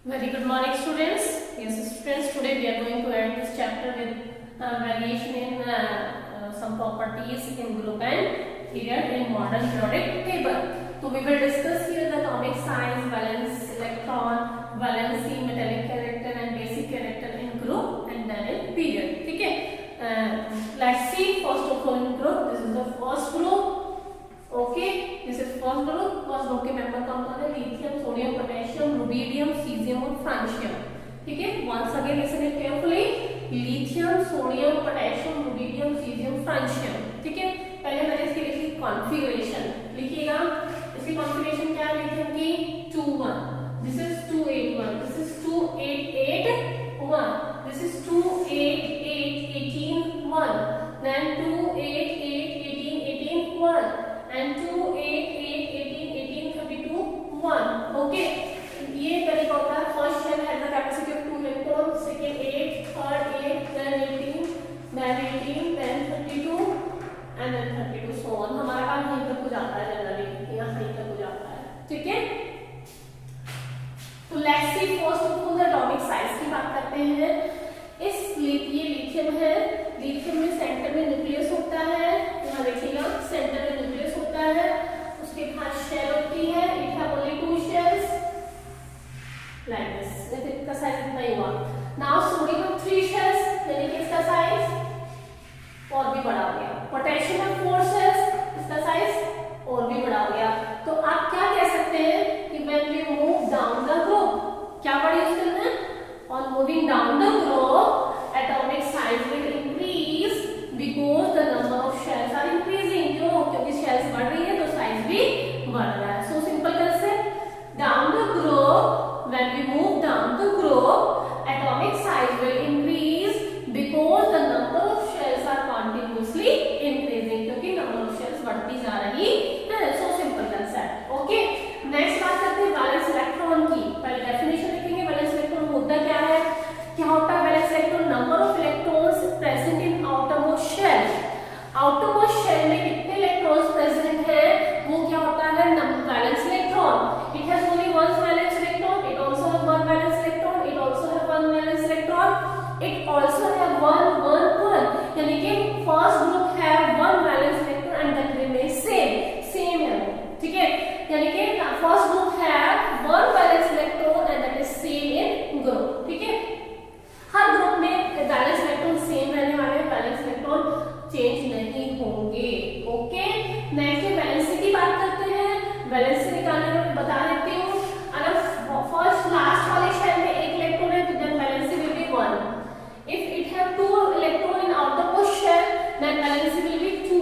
Very good morning, students. Yes, students, today we are going to end this chapter with variation in some properties in group and period in modern periodic table. So we will discuss here the atomic size, valence electron, valency, metallic character and basic character in group and then in period. Okay. Let's see first of all in group. This is the first group. Okay, this is first group. First group के member कौन कौन है? Lithium, sodium, potassium, rubidium, caesium और francium. ठीक है, once again listen it carefully. Lithium, sodium, potassium, rubidium, caesium, francium. ठीक है, पहले मैंने इसकी लिखी कॉन्फ़िगरेशन. लिखिएगा इसकी कॉन्फ़िगरेशन क्या है लिथियम की? 2-1. This is 2-8-1. This is 2-8-8-1. This is 2-8-8-18-1. Then 2-8-8-18-18-1 and 2-8-8-18-18-32-1. Okay, ये तरीका होता है. First shell has the capacity of 2 electron, second 8, third 8, then 18, then 32 and then 32 so on. हमारा काम यहीं तक हो जाता है जनरली, यहाँ यहीं तक हो जाता है. ठीक है, तो let's see first of all the atomic size की बात करते हैं. इस ये लिथियम है. लिथियम में सेंटर में न्यूक्लियस होता है. यहाँ देखिएगा सेंटर में न्यूक्लियस होता है. उसके बाद शेल होती है. It have only 2 shells like this. इसका साइज इतना ही हुआ. नाउ सोडियम में 3 shells, यानी कि इसका साइज और भी बड़ा हो गया. पोटेशियम में 4 shells, इसका साइज और भी बड़ा हो गया. तो आप क्या कह सकते हैं कि when we move down the group, क्या वर्ड यूज करना है? On moving down the group, atomic size will increase because the number of shells are increasing. क्यों? क्योंकि shells बढ़ रही है तो size भी बढ़ रहा है. So simple concept. Down the group, when we move down the group, atomic size will increase because the number of shells are continuously increasing. क्योंकि number of shells बढ़ती जा रही है. So simple concept. Okay. Next बात करते हैं valence electron की. पहले डेफिनेशन लिखेंगे. वैलेंस इलेक्ट्रॉन होता क्या है? क्या होता है valence electron? Number of electrons present in outermost shell. Outermost shell में कितने इलेक्ट्रॉन्स प्रेजेंट हैं वो क्या होता है? Valence electron. It has only one valence electron. It also have one valence electron. It also have one valence electron. It also have 1-1-1. यानी कि first group have one valence electron and that remain same है. ठीक है, यानी कि first group have one valence electron and that is same in group. ठीक है, हर group में वैलेंस इलेक्ट्रॉन सेम रहने वाले हैं. वैलेंस इलेक्ट्रॉन चेंज नहीं होंगे. ओके, नेक्स्ट वैलेंसी की बात करते हैं. वैलेंसी निकालने में बता देती हूँ. अगर फर्स्ट लास्ट वाले शेल में एक इलेक्ट्रॉन है तो then valency will be 1. If it have 2 electron in outermost shell then valency will be 2.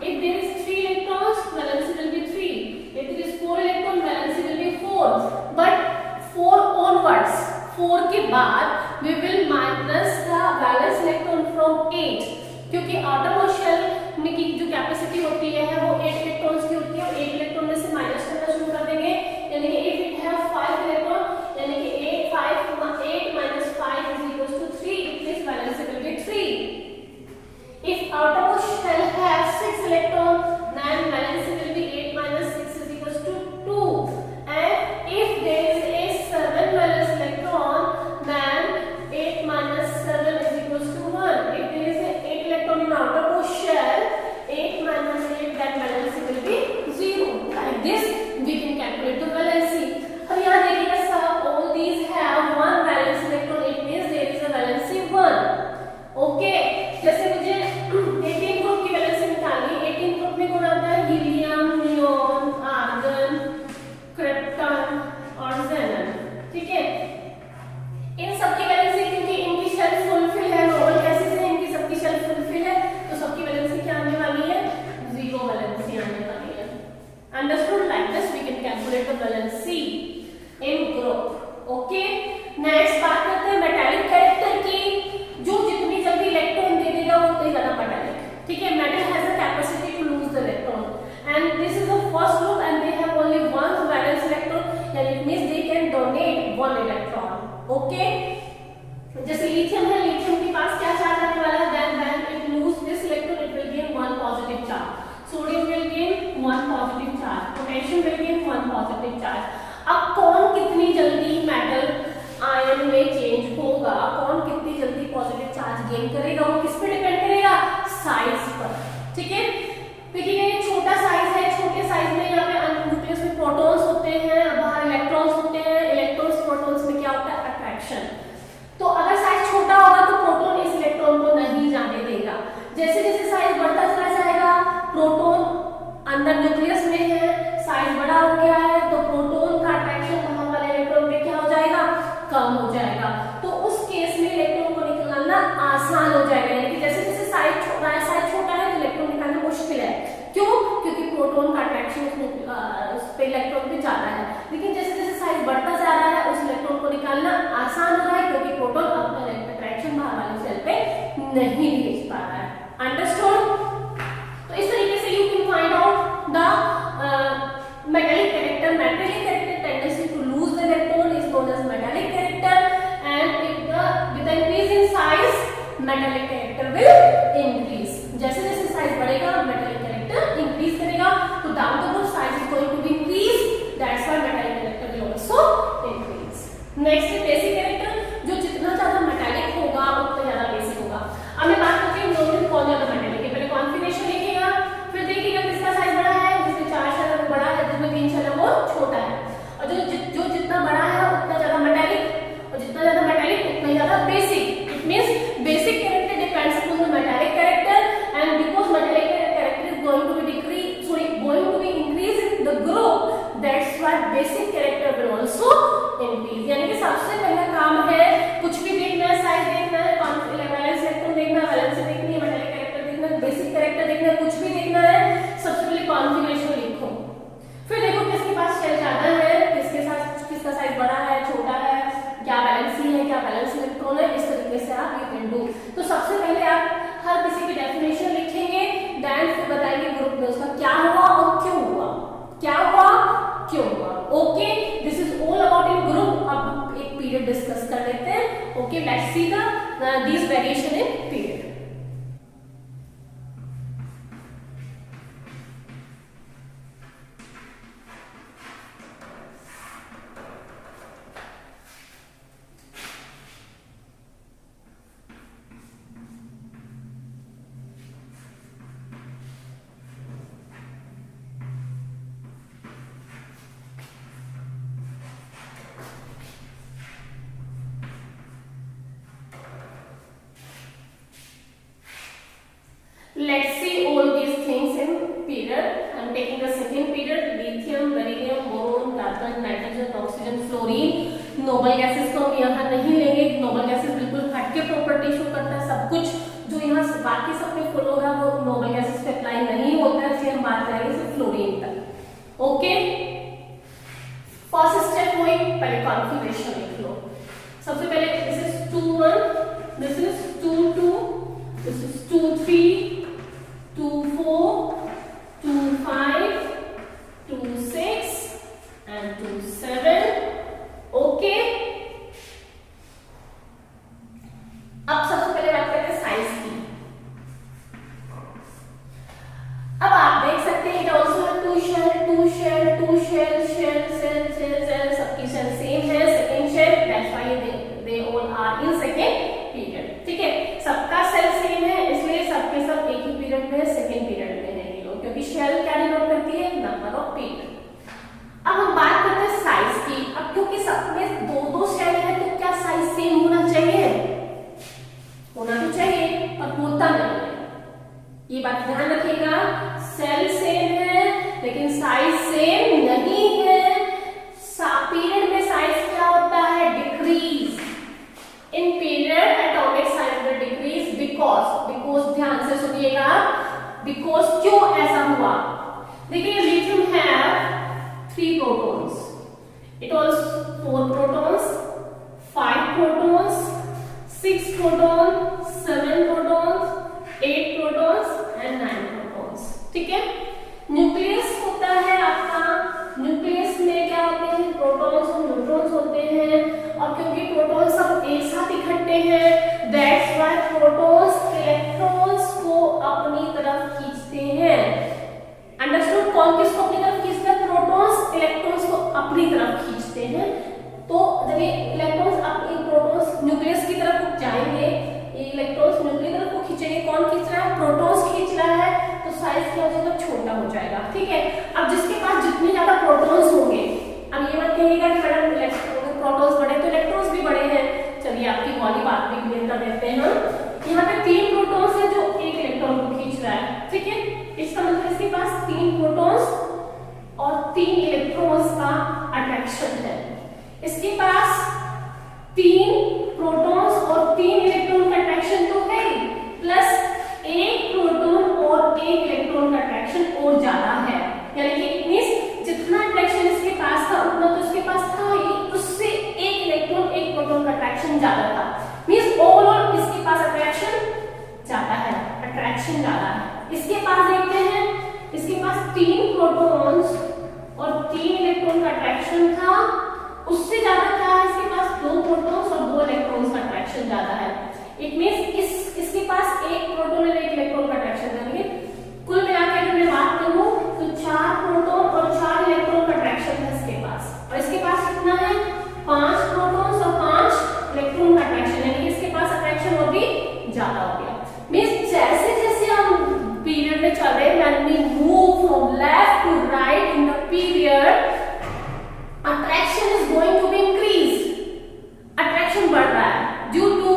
If there is 3 electrons valency will be 3. If it is 4 electron, valency will be 4. But 4 onwards, 4 के बाद we will minus the valence electron from 8. क्योंकि outermost shell में की जो capacity होती है वो 8 electrons की होती है. 8 इलेक्ट्रॉन में से माइनस करना शुरू कर देंगे. यानी कि if it have 5 इलेक्ट्रॉन, यानी कि 8 minus 5 is equals to 3. It means valency will be 3. If outermost shell has 6 electron, then valency will be 8 minus 6 is equals to 2. And if there is a 7 valence electron, then 8 minus 7 is equals to 1. If there is a 8 electron in outermost shell, 8 minus 8, then valency will be 0. Like this, we can calculate the valency. अब यहाँ देखिएगा सब all these have one valence electron. It means there is a valency 1. Okay, जैसे मुझे 18 group की valency निकालनी. 18 group में कौन आता है? हीलियम, नियोन, आर्गन, क्रिप्टन और ज़ेनन. ठीक है, इन सबकी वैलेंसी क्योंकि इनकी शेल फुलफिल है, नोबल गैसेस है, इनकी सबकी शेल फुलफिल है तो सबकी वैलेंसी क्या आने वाली है? 0 वैलेंसी आने वाली है. Understood? Like this we can calculate the valency in group. Okay, next बात करते हैं मेटालिक कैरेक्टर की. जो जितनी जल्दी इलेक्ट्रॉन दे देगा वो उतनी ज्यादा मेटालिक. ठीक है, metal has a capacity to lose the electron and this is the first group and they have only one valence electron. यानी it means they can donate 1 electron. Okay, जैसे लिथियम है, lithium के पास क्या charge आने वाला है? Then it lose this electron, it will gain 1 positive charge. Sodium will gain 1 positive charge. Potassium will gain 1 positive charge. अब कौन कितनी जल्दी मेटल कम हो जाएगा, तो उस केस में इलेक्ट्रॉन को निकालना आसान हो जाएगा। यानी कि जैसे जैसे साइज छोटा है तो इलेक्ट्रॉन निकालना मुश्किल है। क्यों? क्योंकि प्रोटॉन का अट्रैक्शन उस पे इलेक्ट्रॉन पे ज्यादा है। लेकिन जैसे जैसे साइज बढ़ता जा रहा है उस इलेक्ट्रॉन को निकालना आसान हो रहा है, क्योंकि प्रोटॉन अपना अट्रैक्शन बाहर वाले सेल पे नहीं भेज पा रहा है। अंडरस्टूड? तो इस तरीके से you can find out the metallic character. Metallic character tendency to lose the electron is known as metallic character, and with the increase in size metallic character will increase. जैसे जैसे साइज बढ़ेगा metallic character increase करेगा, तो down the road size is going to be increase, that's why metallic character will also increase. Next है basic character, जो जितना ज्यादा metallic होगा उतना ज्यादा basic होगा। अब मैं बात करती हूँ नॉर्मल कौन ज्यादा metallic है। पहले कॉन्फिगरेशन लिखिएगा, फिर देखिएगा किसका साइज बड़ा है, जिसमें 4 शेल है वो बड़ा है, जिसमें 3 शेल है वो छोटा है। और जो जितना बड़ा है उतना ज्यादा मेटालिक, और जितना ज्यादा मेटालिक उतना ज्यादा basic. It means basic character depends upon the metallic character, and because metallic character is going to be increase in the group, that's why basic character will also increase. यानी कि सबसे पहला काम है कुछ भी देखना है, साइज देखना है, वैलेंस इलेक्ट्रॉन देखना है, वैलेंस देखनी है, मेटालिक कैरेक्टर देखना है, बेसिक कैरेक्टर देखना है, कुछ भी देखना है, सबसे पहले कॉन्फिगरेशन लिखो। फिर देखो किसके पास शेल ज्यादा है, किसका साइज बड़ा है, छोटा है, क्या वैलेंसी है, क्या वैलेंस इलेक्ट्रॉन है, इस तरीके से आप ये कैन डू। तो सबसे पहले आप हर किसी की डेफिनेशन लिखेंगे, देन फिर बताएंगे ग्रुप में उसका क्या हुआ और क्यों हुआ, क्या हुआ क्यों हुआ। Okay, this is all about in group. अब हम एक पीरियड डिस्कस कर लेते हैं। Okay, let's see this variation in period. Let's see all these things in period. I'm taking the second period. Lithium, beryllium, boron, carbon, nitrogen, oxygen, fluorine. Noble gases को हम यहाँ नहीं लेंगे। नोबल गैसेस बिल्कुल हटके प्रॉपर्टी शो करता है। सब कुछ जो यहाँ बाकी सब में फॉलो हो रहा है वो नोबल गैसेस पे अप्लाई नहीं होता है, इसलिए हम बात करेंगे सिर्फ फ्लोरीन तक। ओके, फर्स्ट स्टेप हुई, पहले कॉन्फिगरेशन लिख लो। सबसे पहले this is 2-1, this is 2-2, this is 2-3, 2-4, 2-5, 2-6 and 2-7. Okay, अब सबसे पहले बात करते हैं साइज की। अब आप देख सकते हैं it also have 2 shell, shell, सबकी शेल सेम है, second shell, that's why they all are in second period. ठीक है, सबका सेल सेम है, इसलिए सबके सब एक ही पीरियड में, सेकंड पीरियड में है ये लोग, क्योंकि शेल क्या डिनोट करती है, नंबर ऑफ पीरियड। अब हम बात करते हैं साइज की। अब क्योंकि सब में 2-2 शेल है तो क्या साइज सेम होना चाहिए? होना तो चाहिए, पर होता नहीं है। ये बात ध्यान रखिएगा, सेल सेम है लेकिन साइज सेम नहीं है। पीरियड में साइज क्या होता है? Decrease. In period atomic size will decrease because ध्यान से सुनिएगा, बिकॉज क्यों ऐसा हुआ? देखिए, लिथियम है 3 protons. It was 4 protons, 5 protons, 6 protons, 7 protons, 8 protons and 9 protons. ठीक है, न्यूक्लियस होता है आपका। न्यूक्लियस में क्या होते हैं? प्रोटॉन्स और न्यूट्रॉन्स होते हैं, और क्योंकि प्रोटॉन्स सब एक साथ इकट्ठे हैं, दैट्स व्हाई प्रोटॉन्स इलेक्ट्रॉन्स को अपनी तरफ खींचते हैं। अंडरस्टूड? कौन किसको अपनी तरफ खींचता है? प्रोटॉन्स इलेक्ट्रॉन्स को अपनी तरफ खींचते हैं। तो जब ये इलेक्ट्रॉन्स अपनी प्रोटॉन्स न्यूक्लियस की तरफ जाएंगे, ये इलेक्ट्रॉन्स न्यूक्लियस की तरफ को खींचेंगे, कौन खींच रहा है? प्रोटॉन्स खींच रहा है, तो साइज क्या हो जाएगा? छोटा हो जाएगा। ठीक है, अब जिसके पास जितने ज्यादा प्रोटॉन्स होंगे, अब ये मत कहिएगा कि मैडम प्रोटॉन्स बड़े तो इलेक्ट्रॉन्स भी बड़े हैं। चलिए आपकी वाली बात भी क्लियर कर देते हैं हम। यहाँ पे 3 प्रोटॉन्स है जो एक इलेक्ट्रॉन को खींच रहा है। ठीक है, इसका मतलब इसके पास 3 प्रोटॉन्स और 3 इलेक्ट्रॉन्स का अट्रैक्शन है। इसके पास 3 प्रोटॉन्स और 3 इलेक्ट्रॉन का अट्रैक्शन तो है ही, प्लस 1 प्रोटॉन और 1 इलेक्ट्रॉन का अट्रैक्शन और ज्यादा है, यानी कि इट मींस जितना अट्रैक्शन इसके पास था उतना तो इसके पास था ही, उससे 1 इलेक्ट्रॉन 1 प्रोटॉन का अट्रैक्शन ज्यादा था, मींस ओवरऑल इसके पास अट्रैक्शन ज्यादा है, अट्रैक्शन ज्यादा है। इसके पास देखते हैं, इसके पास 3 प्रोटॉन्स और 3 इलेक्ट्रॉन का अट्रैक्शन था, उससे ज्यादा क्या है इसके पास 2 प्रोटॉन्स और 2 इलेक्ट्रॉन्स का अट्रैक्शन ज्यादा है। इट मींस इसके पास 1 प्रोटॉन और 1 इलेक्ट्रॉन का अट्रैक्शन है। कुल मिलाकर अगर मैं बात करूं तो 4 प्रोटॉन और 4 इलेक्ट्रॉन का अट्रैक्शन है इसके पास, और इसके पास कितना है 5 प्रोटॉन्स और 5 इलेक्ट्रॉन का अट्रैक्शन, यानी कि इसके पास अट्रैक्शन और भी ज्यादा हो गया। मींस जैसे जैसे हम पीरियड में चल रहे हैं, when we move from left to right in the period, attraction is going to be increase, attraction बढ़ रहा है due to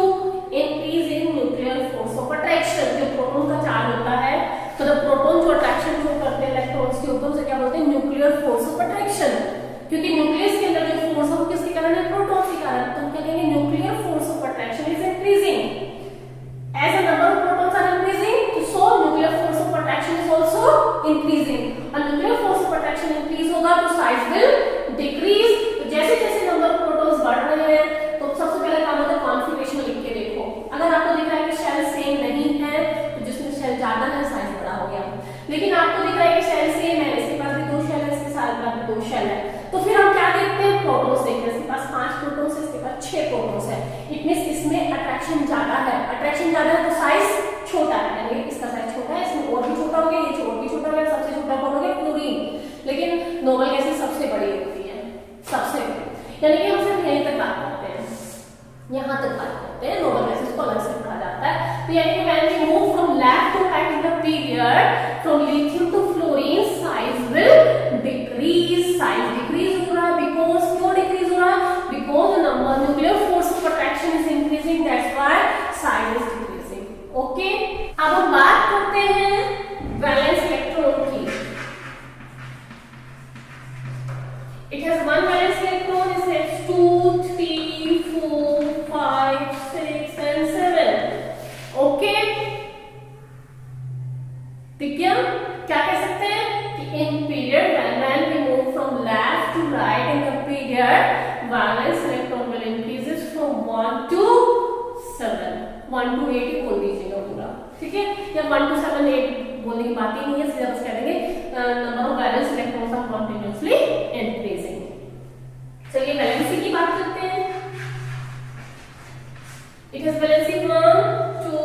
increase in nuclear force of attraction. जो प्रोटॉन का चार्ज होता है, तो द प्रोटॉन जो अट्रैक्शन जो करते हैं इलेक्ट्रॉन्स के ऊपर, उसे क्या बोलते हैं न्यूक्लियर फोर्स ऑफ अट्रैक्शन, क्योंकि न्यूक्लियस के अंदर जो फोर्स है वो किसके कारण है, प्रोटॉन के कारण, तो हम कहेंगे nuclear force of attraction is increasing. As the number of protons are increasing, so nuclear force of attraction is also increasing. And nuclear force of attraction increase होगा तो size will decrease. तो जैसे जैसे number of protons बढ़ रहे हैं, तो सबसे पहले काम होता है configuration लिख के देखो। अगर आपको दिख रहा है कि शेल सेम नहीं है, तो जिसमें शेल ज्यादा है साइज बड़ा हो गया। लेकिन आपको दिख रहा है कि शेल सेम है, इसके पास भी 2 शेल है, इसके साथ में 2 शेल है, तो फिर हम क्या देखते हैं, प्रोटॉन्स देखते हैं। इसके पास 5 प्रोटॉन्स है, इसके पास 6 प्रोटॉन्स है। इट मींस इसमें अट्रैक्शन ज्यादा है, अट्रैक्शन ज्यादा है तो साइज छोटा है, यानी इसका साइज छोटा है, इसमें और भी छोटा हो गया, ये और भी छोटा हो गया, सबसे छोटा कौन हो गया, क्लोरीन। लेकिन नोबल गैसेस सबसे बड़ी होती है, सबसे बड़ी, यानी कि हम सिर्फ यहीं तक बात करते हैं, यहाँ तक बात करते हैं, नोबल गैसेस को अलग से पढ़ा जाता है। तो यानी कि when we move from left to right in the period, from lithium to fluorine, size will decrease, size decrease हो रहा है, बिकॉज क्यों डिक्रीज हो रहा है, because the number nuclear force of attraction is increasing, that's why size is decreasing. Okay, अब हम बात करते हैं वैलेंस इलेक्ट्रॉन की। It has one valence electron, it has 2 3 4 5 6 and 7। Okay, ठीक है, क्या कह सकते हैं कि in period when we move from left to right in the period, valence electron will increases from 1 to 7, 1 to 8 ही बोल दीजिएगा पूरा, ठीक है, या 1 to 7 8 बोलने की बात ही नहीं है, सीधा बस कह देंगे number of valence electrons are continuously increasing. चलिए वैलेंसी की बात करते हैं। It has valency 1 2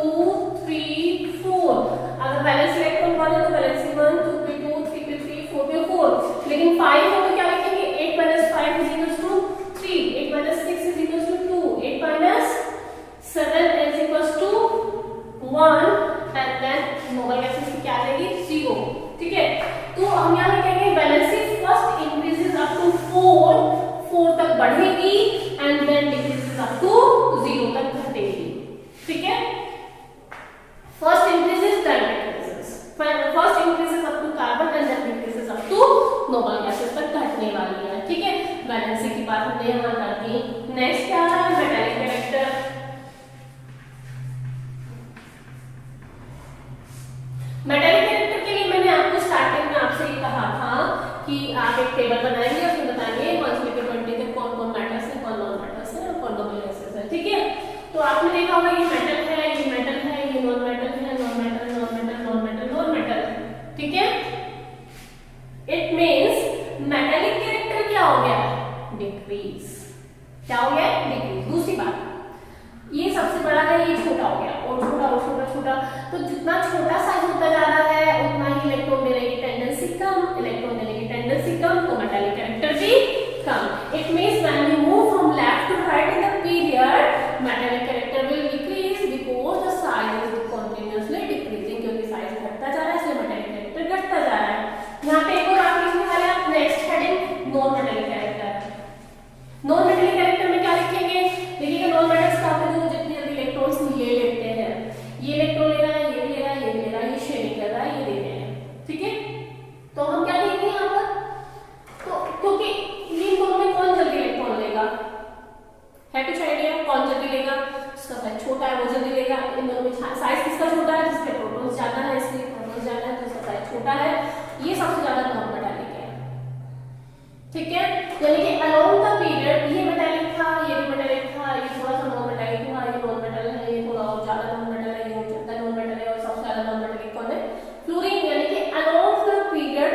3 4। अगर वैलेंस इलेक्ट्रॉन बोले तो वैलेंसी 1 2 पे 2 3 पे 3 4 पे 4, लेकिन 5 है तो क्या लिखेंगे, 8 - 5 is equals to 3, 8 - 6 is equals to 2, 8 - 7 is equals to 1, and then noble gases की क्या आ जाएगी, 0, ठीक है। तो हम यहाँ लिखेंगे valency first increases up to 4 तक बढ़ेगी, and then decreases up to 0 तक घटेगी, ठीक है। First increases, then decreases. First increases up to carbon and then decreases up to noble gases तक घटने वाली है, ठीक है। वैलेंसी की बात हमने यहाँ कर दी। नेक्स्ट क्या आ रहा है, मेटालिक कैरेक्टर। मेटालिक कैरेक्टर के लिए मैंने आपको स्टार्टिंग में आपसे ये कहा था कि आप एक टेबल बनाएंगे, उसमें बताएंगे 1 से लेकर 20 तक कौन कौन मेटल्स है, कौन नॉन मेटल्स है और कौन नोबल गैसेस है, ठीक है। तो आपने देखा होगा ये मेटल है, ये मेटल है, ये नॉन मेटल है, non metal, non metal, non metal, non metal, ठीक है। इट मींस मेटालिक कैरेक्टर क्या हो गया, डिक्रीज, क्या हो गया, डिक्रीज। दूसरी बात, ये सबसे बड़ा है, ये छोटा हो गया, और छोटा और छोटा छोटा, तो जितना छोटा साइज होता जा रहा है उतना ही इलेक्ट्रॉन देने की टेंडेंसी कम, इलेक्ट्रॉन देने की टेंडेंसी कम, तो मेटालिक कैरेक्टर भी कम। It means when we move from left to right in the period, metallic character will decrease because the size is continuously decreasing, क्योंकि साइज घटता जा रहा है, इसलिए metallic character घटता जा रहा है। यहाँ पे एक और आप लिखने वाले आप next heading non metallic character. Non metallic character में क्या लिखेंगे, देखिएगा नॉन मेटल्स का जो जितने जल्दी इलेक्ट्रॉन्स ले लेते हैं, ये इलेक्ट्रॉन ले रहा है, ये ले रहा है, ये ले रहा है, ये शेयरिंग कर रहा है, ये दे रहे हैं, ठीक है। तो हम क्या लिखेंगे यहाँ पर, तो क्योंकि इन दोनों में कौन जल्दी इलेक्ट्रॉन लेगा, है कुछ आइडिया? जिसका साइज छोटा है वो जल्दी लेगा। इन दोनों में साइज किसका छोटा है, जिसके प्रोटॉन्स ज्यादा है, इसलिए प्रोटॉन्स ज्यादा है तो इसका साइज छोटा है। ये सबसे ज्यादा नॉन मेटालिक है, ठीक है। यानी कि अलोंग द पीरियड ये मेटालिक था, ये भी मेटालिक था, ये थोड़ा सा नॉन मेटालिक हुआ, ये नॉन मेटल है, ये थोड़ा और ज्यादा नॉन मेटल है, ये ज्यादा नॉन मेटल है, और सबसे ज्यादा नॉन मेटालिक कौन है, फ्लोरीन। यानी कि along the period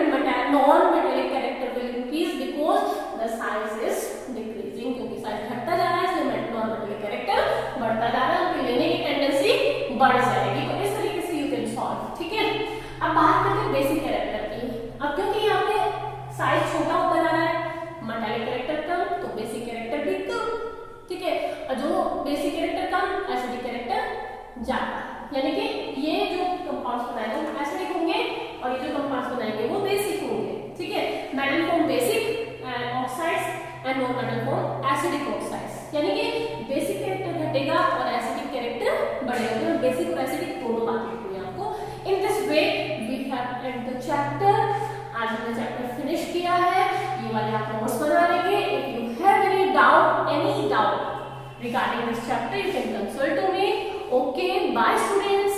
non metallic character will increase because the size is decreasing, क्योंकि साइज घटता जा रहा है इसलिए नॉन मेटालिक कैरेक्टर बढ़ता जा रहा है, उनकी लेने की टेंडेंसी बढ़ जाएगी। तो इस तरीके से यू कैन सॉल्व, ठीक है। अब बात करते हैं बेसिक कैरेक्टर की। अब क्योंकि यहाँ पे साइज छोटा होता जा रहा है, मेटालिक कैरेक्टर कम तो बेसिक कैरेक्टर भी कम, ठीक है। और जो बेसिक कैरेक्टर कम एसिडिक कैरेक्टर ज्यादा, यानी कि ये जो कंपाउंड्स बनाएंगे वो एसिडिक होंगे और ये जो कंपाउंड्स बनाएंगे वो बेसिक होंगे, ठीक है। Metal form basic oxides and non metal form acidic oxides, यानी कि बेसिक कैरेक्टर घटेगा और एसिडिक कैरेक्टर बढ़ेगा। तो बेसिक और एसिडिक दोनों बातें हुई आपको। In this way we have end the chapter. आज हमने चैप्टर फिनिश किया है, ये वाले आप नोट्स बना लेंगे। If you have any doubt regarding this chapter you can consult to me. Okay, bye students.